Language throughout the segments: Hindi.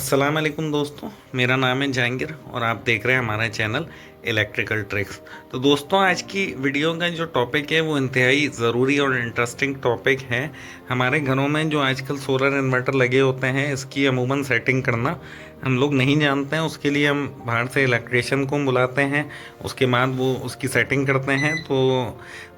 अस्सलाम वालेकुम दोस्तों, मेरा नाम है जहांगीर और आप देख रहे हैं हमारा चैनल इलेक्ट्रिकल ट्रिक्स। तो दोस्तों, आज की वीडियो का जो टॉपिक है वो इंतहाई ज़रूरी और इंटरेस्टिंग टॉपिक है। हमारे घरों में जो आजकल सोलर इन्वर्टर लगे होते हैं, इसकी अमूमन सेटिंग करना हम लोग नहीं जानते हैं। उसके लिए हम बाहर से इलेक्ट्रिशियन को बुलाते हैं, उसके बाद वो उसकी सेटिंग करते हैं। तो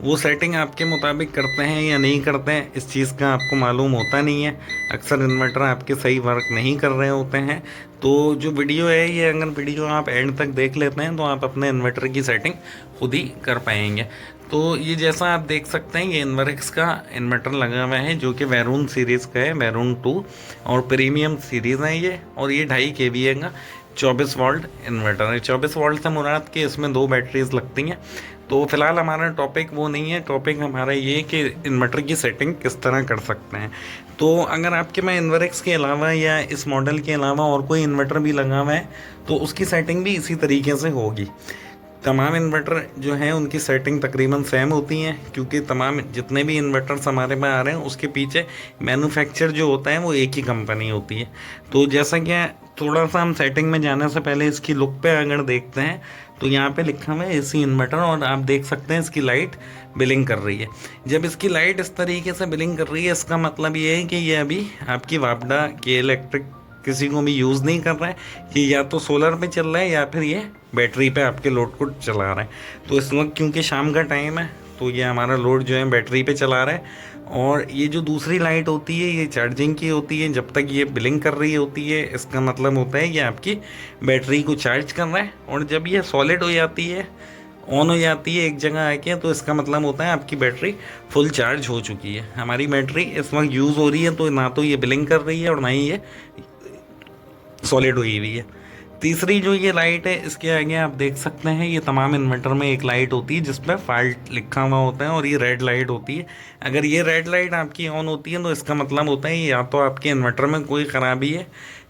वो सेटिंग आपके मुताबिक करते हैं या नहीं करते हैं, इस चीज़ का आपको मालूम होता नहीं है। अक्सर इन्वर्टर आपके सही वर्क नहीं कर रहे होते हैं। तो जो वीडियो है, ये अगर वीडियो आप एंड तक देख लेते हैं तो आप अपने इन्वर्टर की सेटिंग खुद ही कर पाएंगे। तो ये जैसा आप देख सकते हैं, ये इन्वर्क्स का इन्वर्टर लगा हुआ है जो कि वैरून सीरीज़ का है, वैरून 2 और प्रीमियम सीरीज़ है ये। और ये 2.5 kVA का 24 वोल्ट इन्वर्टर है। 24 वोल्ट से मुराद के इसमें 2 बैटरीज लगती हैं। तो फिलहाल हमारा टॉपिक वो नहीं है। टॉपिक हमारा ये कि इन्वर्टर की सेटिंग किस तरह कर सकते हैं। तो अगर आपके में इन्वर्क्स के अलावा या इस मॉडल के अलावा और कोई इन्वर्टर भी लगा हुआ है तो उसकी सेटिंग भी इसी तरीके से होगी। तमाम इन्वर्टर जो हैं उनकी सेटिंग तकरीबन सेम होती हैं, क्योंकि तमाम जितने भी इन्वर्टर्स हमारे में आ रहे हैं उसके पीछे मैन्युफैक्चर जो होता है वो एक ही कंपनी होती है। तो जैसा कि थोड़ा सा हम सेटिंग में जाने से पहले इसकी लुक पे अगर देखते हैं तो यहाँ पे लिखा हुआ है एसी इन्वर्टर, और आप देख सकते हैं इसकी लाइट बिलिंग कर रही है। जब इसकी लाइट इस तरीके से बिलिंग कर रही है, इसका मतलब ये है कि ये अभी आपकी वापडा के इलेक्ट्रिक किसी को भी यूज़ नहीं कर रहा है। ये या तो सोलर पे चल रहा है या फिर ये बैटरी पे आपके लोड को चला रहा है। तो इस वक्त क्योंकि शाम का टाइम है तो ये हमारा लोड जो है बैटरी पे चला रहा है। और ये जो दूसरी लाइट होती है ये चार्जिंग की होती है। जब तक ये बिलिंग कर रही होती है इसका मतलब होता है कि आपकी बैटरी को चार्ज कर रहा है। और जब ये सॉलिड हो जाती है, ऑन हो जाती है एक जगह आके, तो इसका मतलब होता है आपकी बैटरी फुल चार्ज हो चुकी है। हमारी बैटरी इस वक्त यूज़ हो रही है, तो ना तो ये बिलिंग कर रही है और ना ही ये सॉलिड हुई हुई है। तीसरी जो ये लाइट है, इसके आगे आप देख सकते हैं ये तमाम इन्वर्टर में एक लाइट होती है जिस पर फॉल्ट लिखा हुआ होता है, और ये रेड लाइट होती है। अगर ये रेड लाइट आपकी ऑन होती है तो इसका मतलब होता है या तो आपके इन्वर्टर में कोई ख़राबी है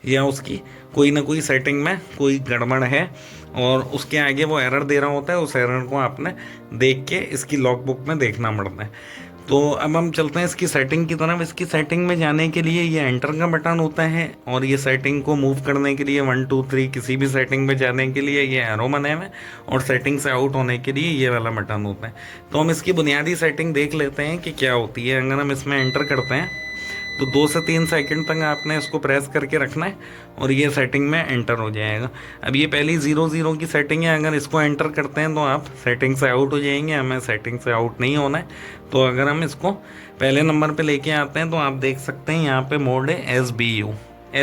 या उसकी कोई ना कोई सेटिंग में कोई गड़बड़ है, और उसके आगे वो एरर दे रहा होता है। उस एरर को आपने देख के इसकी लॉग बुक में देखना पड़ता है। तो अब हम चलते हैं इसकी सेटिंग की तरफ। इसकी सेटिंग में जाने के लिए ये एंटर का बटन होता है, और ये सेटिंग को मूव करने के लिए 1 2 3 किसी भी सेटिंग में जाने के लिए ये एरो बने हुए, और सेटिंग से आउट होने के लिए ये वाला बटन होता है। तो हम इसकी बुनियादी सेटिंग देख लेते हैं कि क्या होती है। अगर हम इसमें एंटर करते हैं तो 2 से 3 सेकंड तक आपने इसको प्रेस करके रखना है और ये सेटिंग में एंटर हो जाएगा। अब ये पहली 00 की सेटिंग है। अगर इसको एंटर करते हैं तो आप सेटिंग से आउट हो जाएंगे। हमें सेटिंग से आउट नहीं होना है। तो अगर हम इसको पहले नंबर पे लेके आते हैं तो आप देक सकते हैं यहाँ पे मोड है SBU।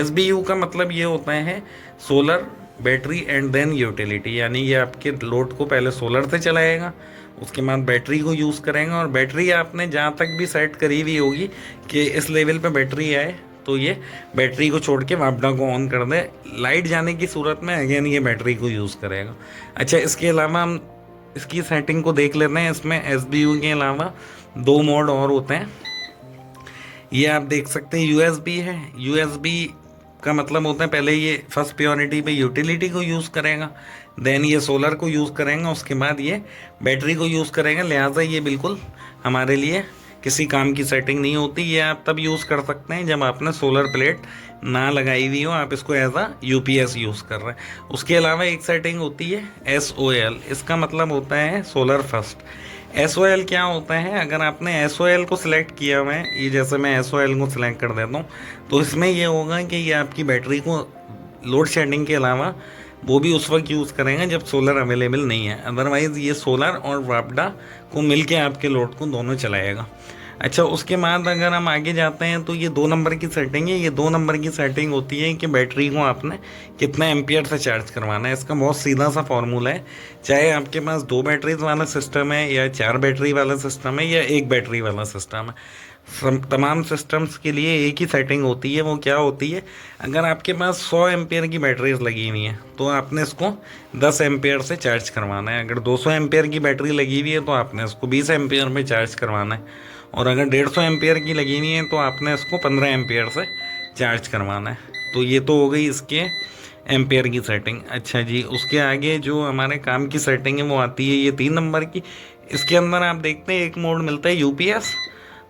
SBU का मतलब ये होता है solar battery and then utility, यानी ये आपके लोड को पहले सोलर से चलाएगा, उसके बाद बैटरी को यूज़ करेंगे। और बैटरी आपने जहाँ तक भी सेट करी हुई होगी कि इस लेवल पे बैटरी आए तो ये बैटरी को छोड़ के वापडा को ऑन कर दे। लाइट जाने की सूरत में अगेन ये बैटरी को यूज़ करेगा। अच्छा, इसके अलावा हम इसकी सेटिंग को देख लेते हैं। इसमें SBU के अलावा 2 मोड और होते हैं। ये आप देख सकते हैं USB है। USB का मतलब होता है पहले ये फर्स्ट प्रायोरिटी पे यूटिलिटी को यूज़ करेगा, देन ये सोलर को यूज़ करेंगे, उसके बाद ये बैटरी को यूज़ करेंगे। लिहाजा ये बिल्कुल हमारे लिए किसी काम की सेटिंग नहीं होती। ये आप तब यूज़ कर सकते हैं जब आपने सोलर प्लेट ना लगाई हुई हो, आप इसको एज आ UPS यूज़ कर रहे हैं। उसके अलावा एक सेटिंग होती है SOL। इसका मतलब होता है सोलर फर्स्ट। SOL क्या होता है? अगर आपने SOL को सिलेक्ट किया हुआ है, ये जैसे मैं SOL को सिलेक्ट कर देता हूँ, तो इसमें ये होगा कि ये आपकी बैटरी को लोड शेडिंग के अलावा वो भी उस वक्त यूज़ करेंगे जब सोलर अवेलेबल नहीं है। अदरवाइज़ ये सोलर और वापडा को मिलके आपके लोड को दोनों चलाएगा। अच्छा, उसके बाद अगर हम आगे जाते हैं तो ये 2 नंबर की सेटिंग है। ये 2 नंबर की सेटिंग होती है कि बैटरी को आपने कितना एम्पियर से चार्ज करवाना है। इसका बहुत सीधा सा फॉर्मूला है। चाहे आपके पास 2 बैटरीज वाला सिस्टम है या 4 बैटरी वाला सिस्टम है या 1 बैटरी वाला सिस्टम है, तमाम सिस्टम्स के लिए एक ही सेटिंग होती है। वो क्या होती है? अगर आपके पास 100 एम्पियर की बैटरीज लगी हुई हैं तो आपने इसको 10 एम्पियर से चार्ज करवाना है। अगर 200 एम्पियर की बैटरी लगी हुई है तो आपने इसको 20 एम्पियर में चार्ज करवाना है। और अगर 150 एम्पियर की लगी हुई है तो आपने इसको 15 एम्पियर से चार्ज करवाना है। तो ये तो हो गई इसके एम्पियर की सेटिंग। अच्छा जी, उसके आगे जो हमारे काम की सेटिंग है वो आती है ये 3 नंबर की। इसके अंदर आप देखते हैं एक मोड मिलता है UPS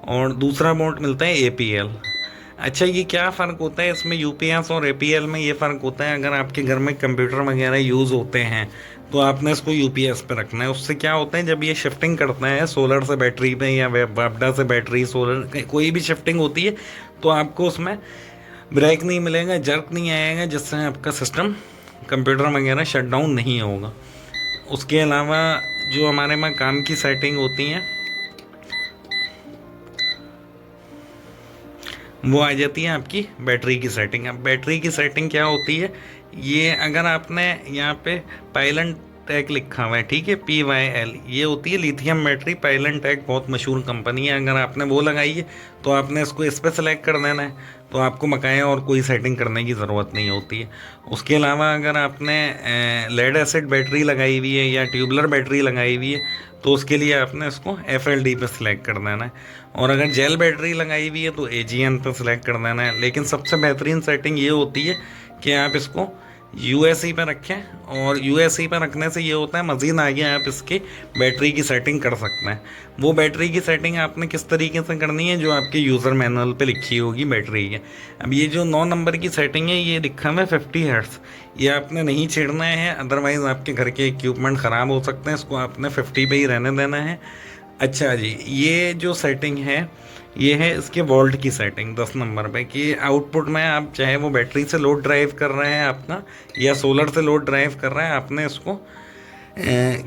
और दूसरा मोड मिलता है APL। अच्छा, ये क्या फ़र्क होता है इसमें यूपीएस और एपीएल में? ये फ़र्क होता है, अगर आपके घर में कंप्यूटर वगैरह यूज़ होते हैं तो आपने इसको यूपीएस पे रखना है। उससे क्या होता है, जब ये शिफ्टिंग करता है सोलर से बैटरी पे या वापडा से बैटरी, सोलर कोई भी शिफ्टिंग होती है तो आपको उसमें ब्रेक नहीं मिलेगा, जर्क नहीं आएगा, जिससे आपका सिस्टम कंप्यूटर वगैरह शट डाउन नहीं होगा। उसके अलावा जो हमारे में काम की सेटिंग होती हैं वो आ जाती है आपकी बैटरी की सेटिंग। अब बैटरी की सेटिंग क्या होती है, ये अगर आपने यहाँ पे पाइलन टैग लिखा हुआ है, ठीक है, PYL, ये होती है लिथियम बैटरी। पाइलन टैग बहुत मशहूर कंपनी है, अगर आपने वो लगाई है तो आपने इसको इस पर सेलेक्ट कर देना है, तो आपको बकाया और कोई सेटिंग करने की ज़रूरत नहीं होती है। उसके अलावा अगर आपने लेड एसिड बैटरी लगाई हुई है या ट्यूबलर बैटरी लगाई हुई है तो उसके लिए आपने इसको FLD पे सिलेक्ट कर देना है। और अगर जेल बैटरी लगाई हुई है तो AGN पे सिलेक्ट कर देना है। लेकिन सबसे बेहतरीन सेटिंग ये होती है कि आप इसको USE पे रखें, और USE पे रखने से ये होता है मज़ीद आगे आप इसकी बैटरी की सेटिंग कर सकते हैं। वो बैटरी की सेटिंग आपने किस तरीके से करनी है, जो आपके यूज़र मैनुअल पे लिखी होगी बैटरी की। अब ये जो 9 नंबर की सेटिंग है, ये लिखा हुआ है 50 हर्ट्ज़, ये आपने नहीं छेड़ना है, अदरवाइज़ आपके घर के इक्विपमेंट ख़राब हो सकते हैं। इसको आपने 50 पे ही रहने देना है। अच्छा जी, ये जो सेटिंग है ये है इसके वोल्ट की सेटिंग 10 नंबर पे, कि आउटपुट में आप चाहे वो बैटरी से लोड ड्राइव कर रहे हैं अपना या सोलर से लोड ड्राइव कर रहे हैं, आपने इसको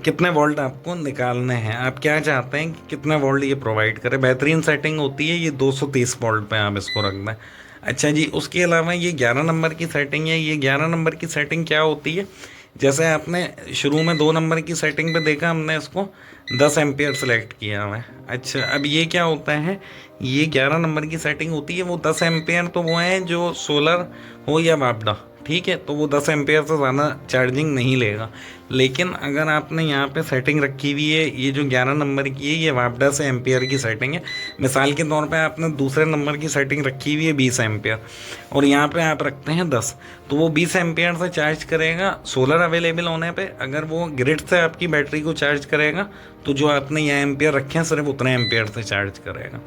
कितने वोल्ट आपको निकालने हैं, आप क्या चाहते हैं कि कितने वोल्ट ये प्रोवाइड करे। बेहतरीन सेटिंग होती है ये, 230 वोल्ट पे आप इसको रख दें। अच्छा जी, उसके अलावा ये 11 नंबर की सेटिंग है। ये 11 नंबर की सेटिंग क्या होती है, जैसे आपने शुरू में 2 नंबर की सेटिंग पे देखा, हमने इसको 10 एम्पियर सेलेक्ट किया हुआ है। अच्छा, अब ये क्या होता है, ये 11 नंबर की सेटिंग होती है। वो 10 एम्पियर तो वो है जो सोलर हो या वापडा, ठीक है, तो वो 10 एम्पियर से ज़्यादा चार्जिंग नहीं लेगा। लेकिन अगर आपने यहाँ पे सेटिंग रखी हुई है, ये जो 11 नंबर की है ये वापडा से एम्पियर की सेटिंग है। मिसाल के तौर पे आपने दूसरे नंबर की सेटिंग रखी हुई है 20 एम्पियर, और यहाँ पे आप रखते हैं 10, तो वो 20 एम्पियर से चार्ज करेगा सोलर अवेलेबल होने पे। अगर वो ग्रिड से आपकी बैटरी को चार्ज करेगा तो जो आपने यहाँ एम्पियर रखे हैं सिर्फ उतने एम्पियर से चार्ज करेगा।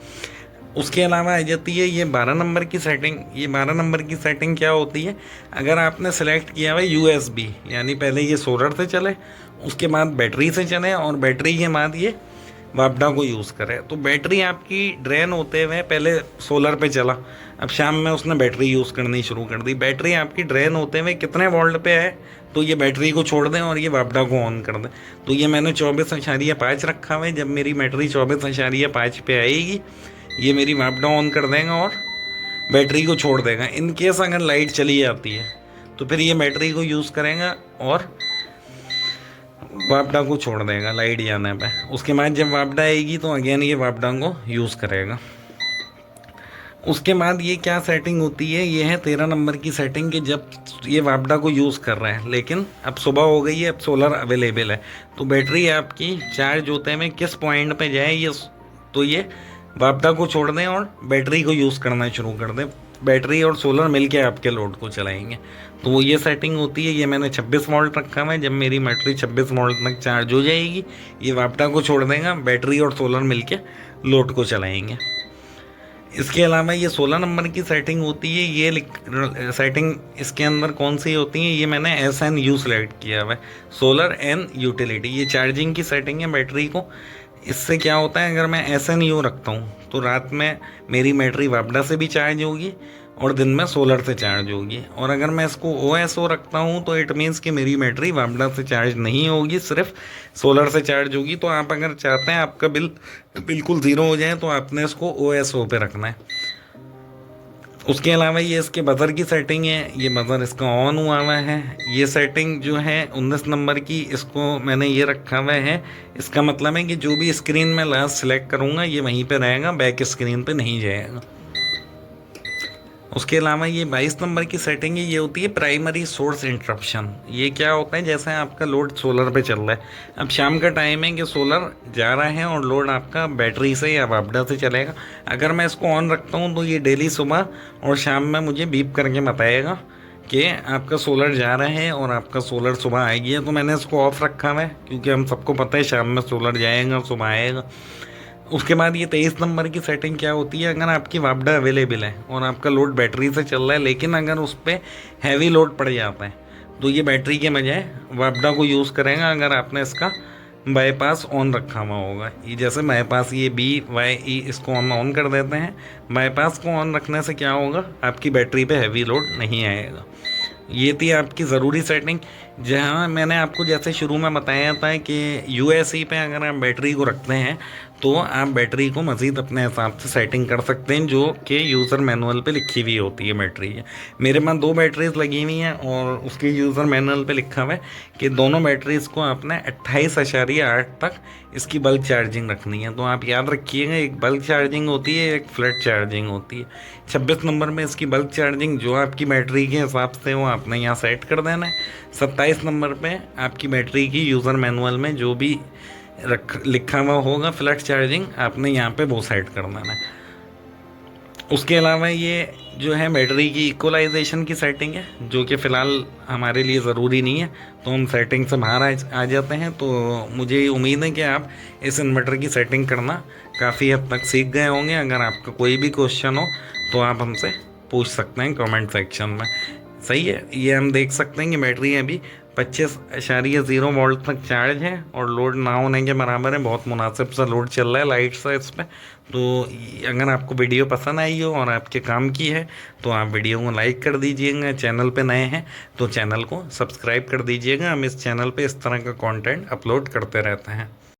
उसके अलावा आ जाती है ये 12 नंबर की सेटिंग। ये 12 नंबर की सेटिंग क्या होती है, अगर आपने सेलेक्ट किया हुआ USB, यानी पहले ये सोलर से चले, उसके बाद बैटरी से चले, और बैटरी के बाद ये वापडा को यूज़ करे, तो बैटरी आपकी ड्रेन होते हुए पहले सोलर पे चला, अब शाम में उसने बैटरी यूज़ करनी शुरू कर दी, बैटरी आपकी ड्रेन होते हुए कितने वोल्ट पे है तो ये बैटरी को छोड़ दें और ये वापडा को ऑन कर दें। तो ये मैंने 24.5 रखा हुआ है। जब मेरी बैटरी 24.5 पे आएगी ये मेरी वापडा ऑन कर देगा और बैटरी को छोड़ देगा। इन केस अगर लाइट चली जाती है तो फिर ये बैटरी को यूज़ करेगा और वापडा को छोड़ देगा लाइट जाने पे। उसके बाद जब वापडा आएगी तो अगेन ये वापडा को यूज़ करेगा। उसके बाद ये क्या सेटिंग होती है, ये है 13 नंबर की सेटिंग कि जब ये वापडा को यूज़ कर रहे हैं, लेकिन अब सुबह हो गई है, अब सोलर अवेलेबल है, तो बैटरी आपकी चार्ज होते में किस पॉइंट पे जाए ये, तो ये वापडा को छोड़ दें और बैटरी को यूज़ करना शुरू कर दें। बैटरी और सोलर मिलके आपके लोड को चलाएंगे। तो वो ये सेटिंग होती है। ये मैंने 26 वोल्ट रखा हुआ है। जब मेरी बैटरी 26 वोल्ट तक चार्ज हो जाएगी ये वापडा को छोड़ देगा, बैटरी और सोलर मिलके लोड को चलाएंगे। इसके अलावा ये 16 नंबर की सेटिंग होती है। ये सेटिंग इसके अंदर कौन सी होती है, ये मैंने SNU सेलेक्ट किया हुआ है, सोलर एन यूटिलिटी। ये चार्जिंग की सेटिंग है बैटरी को। इससे क्या होता है, अगर मैं SNU रखता हूँ तो रात में मेरी बैटरी वापडा से भी चार्ज होगी और दिन में सोलर से चार्ज होगी। और अगर मैं इसको OSO रखता हूँ तो इट मीन्स कि मेरी बैटरी वापडा से चार्ज नहीं होगी, सिर्फ सोलर से चार्ज होगी। तो आप अगर चाहते हैं आपका बिल बिल्कुल ज़ीरो हो जाए तो आपने इसको OSO पे रखना है। उसके अलावा ये इसके बज़र की सेटिंग है, ये बज़र इसका ऑन हुआ हुआ है। ये सेटिंग जो है 19 नंबर की, इसको मैंने ये रखा हुआ है। इसका मतलब है कि जो भी स्क्रीन में लास्ट सिलेक्ट करूँगा ये वहीं पे रहेगा, बैक स्क्रीन पे नहीं जाएगा। उसके अलावा ये 22 नंबर की सेटिंग है, ये होती है प्राइमरी सोर्स इंटरप्शन। ये क्या होता है, जैसे आपका लोड सोलर पे चल रहा है, अब शाम का टाइम है कि सोलर जा रहा है और लोड आपका बैटरी से या वापडा से चलेगा। अगर मैं इसको ऑन रखता हूँ तो ये डेली सुबह और शाम में मुझे बीप करके बताएगा कि आपका सोलर जा रहा है और आपका सोलर सुबह आएगी है। तो मैंने इसको ऑफ रखा हुआ है क्योंकि हम सबको पता है शाम में सोलर जाएगा सुबह आएगा। उसके बाद ये 23 नंबर की सेटिंग क्या होती है, अगर आपकी वापडा अवेलेबल है और आपका लोड बैटरी से चल रहा है, लेकिन अगर उस पर हैवी लोड पड़ जाता है तो ये बैटरी के बजाय वापडा को यूज़ करेगा अगर आपने इसका बाईपास ऑन रखा हुआ होगा। ये जैसे बाईपास, ये BYE, इसको हम ऑन कर देते हैं। बाईपास को ऑन रखने से क्या होगा, आपकी बैटरी पे हैवी लोड नहीं आएगा। ये थी आपकी ज़रूरी सेटिंग, जहाँ मैंने आपको जैसे शुरू में बताया था कि USB पे अगर आप बैटरी को रखते हैं तो आप बैटरी को मज़ीद अपने हिसाब से सेटिंग कर सकते हैं, जो कि यूज़र मैनुअल पे लिखी हुई होती है बैटरी है। मेरे पास 2 बैटरीज लगी हुई हैं और उसके यूज़र मैनुअल पे लिखा हुआ है कि दोनों बैटरीज़ को आपने 28.8 तक इसकी बल्क चार्जिंग रखनी है। तो आप याद रखिएगा, एक बल्क चार्जिंग होती है, एक फ्लैट चार्जिंग होती है। 26 नंबर में इसकी बल्क चार्जिंग जो आपकी बैटरी के हिसाब से वो आपने यहाँ सेट कर देना है। 27 नंबर पे आपकी बैटरी की यूज़र मैनुअल में जो भी लिखा हुआ होगा फ्लैट चार्जिंग, आपने यहाँ पे वो सेट कर देना है। उसके अलावा ये जो है बैटरी की इक्वलाइजेशन की सेटिंग है, जो कि फ़िलहाल हमारे लिए ज़रूरी नहीं है, तो हम सेटिंग से बाहर आ जाते हैं। तो मुझे उम्मीद है कि आप इस इन्वर्टर की सेटिंग करना काफ़ी हद तक सीख गए होंगे। अगर आपका कोई भी क्वेश्चन हो तो आप हमसे पूछ सकते हैं कमेंट सेक्शन में। सही है, ये हम देख सकते हैं कि बैटरी अभी 25.0 वोल्ट तक चार्ज है और लोड ना होने के बराबर है। बहुत मुनासिब सा लोड चल रहा है लाइट सा इस पर। तो अगर आपको वीडियो पसंद आई हो और आपके काम की है तो आप वीडियो को लाइक कर दीजिएगा। चैनल पे नए हैं तो चैनल को सब्सक्राइब कर दीजिएगा। हम इस चैनल पे इस तरह का कंटेंट अपलोड करते रहते हैं।